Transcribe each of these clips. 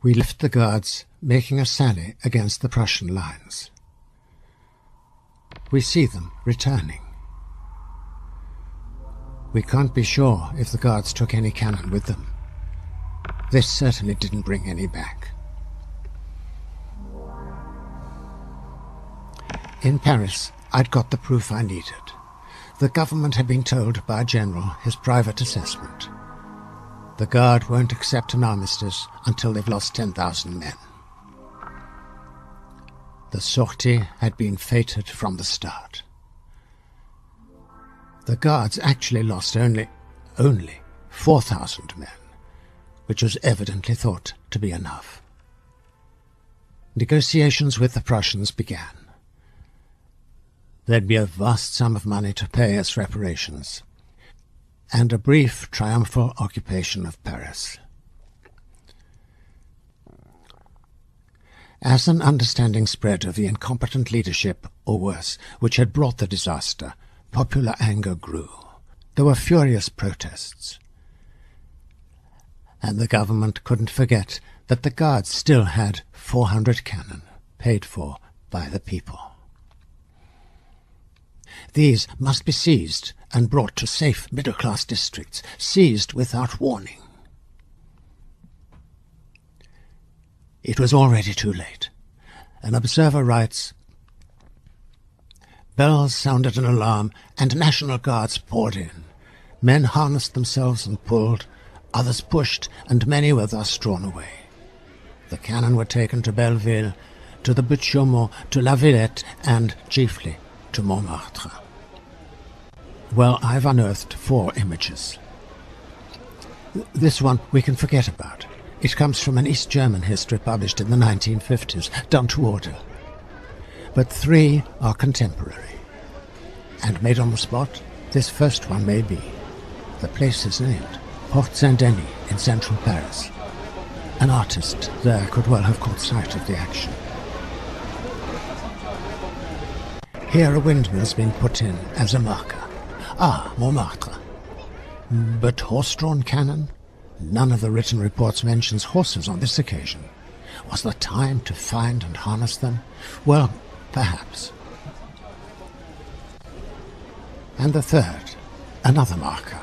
We left the guards making a sally against the Prussian lines. We see them returning. We can't be sure if the guards took any cannon with them. They certainly didn't bring any back. In Paris, I'd got the proof I needed. The government had been told by a general his private assessment. The Guard won't accept an armistice until they've lost 10,000 men. The sortie had been fated from the start. The Guards actually lost only 4,000 men, which was evidently thought to be enough. Negotiations with the Prussians began. There'd be a vast sum of money to pay as reparations, and a brief triumphal occupation of Paris. As an understanding spread of the incompetent leadership, or worse, which had brought the disaster, popular anger grew. There were furious protests. And the government couldn't forget that the Guards still had 400 cannon, paid for by the people. These must be seized and brought to safe middle-class districts, seized without warning. It was already too late. An observer writes, "Bells sounded an alarm, and National Guards poured in. Men harnessed themselves and pulled, others pushed, and many were thus drawn away. The cannon were taken to Belleville, to the Butte-Chaumont, to La Villette, and, chiefly, to Montmartre." Well, I've unearthed 4 images. This one we can forget about. It comes from an East German history published in the 1950s, done to order. But 3 are contemporary. And made on the spot, this first one may be. The place is named Porte Saint-Denis in central Paris. An artist there could well have caught sight of the action. Here a windmill's been put in as a marker. Ah, Montmartre. But horse-drawn cannon? None of the written reports mentions horses on this occasion. Was there time to find and harness them? Well, perhaps. And the third, another marker.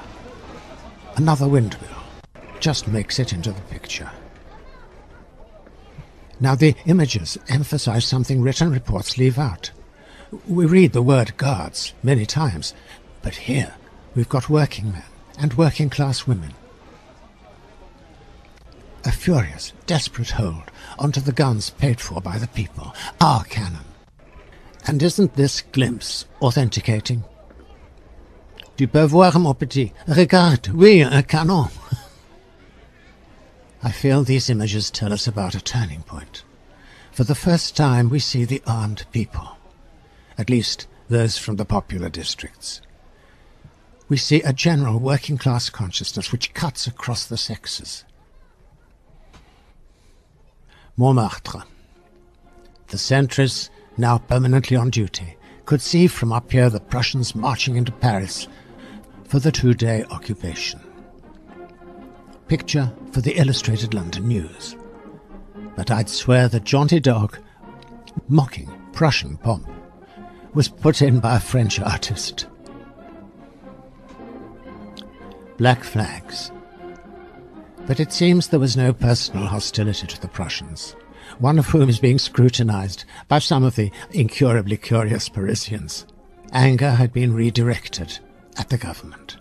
Another windmill. Just makes it into the picture. Now the images emphasize something written reports leave out. We read the word guards many times, but here we've got working men and working-class women. A furious, desperate hold onto the guns paid for by the people, our cannon. And isn't this glimpse authenticating? Tu peux voir, mon petit. Regarde, oui, un canon. I feel these images tell us about a turning point. For the first time we see the armed people, at least those from the popular districts. We see a general working-class consciousness which cuts across the sexes. Montmartre. The sentries, now permanently on duty, could see from up here the Prussians marching into Paris for the 2-day occupation. Picture for the Illustrated London News. But I'd swear the jaunty dog, mocking Prussian pomp, was put in by a French artist. Black flags. But it seems there was no personal hostility to the Prussians, one of whom is being scrutinized by some of the incurably curious Parisians. Anger had been redirected at the government.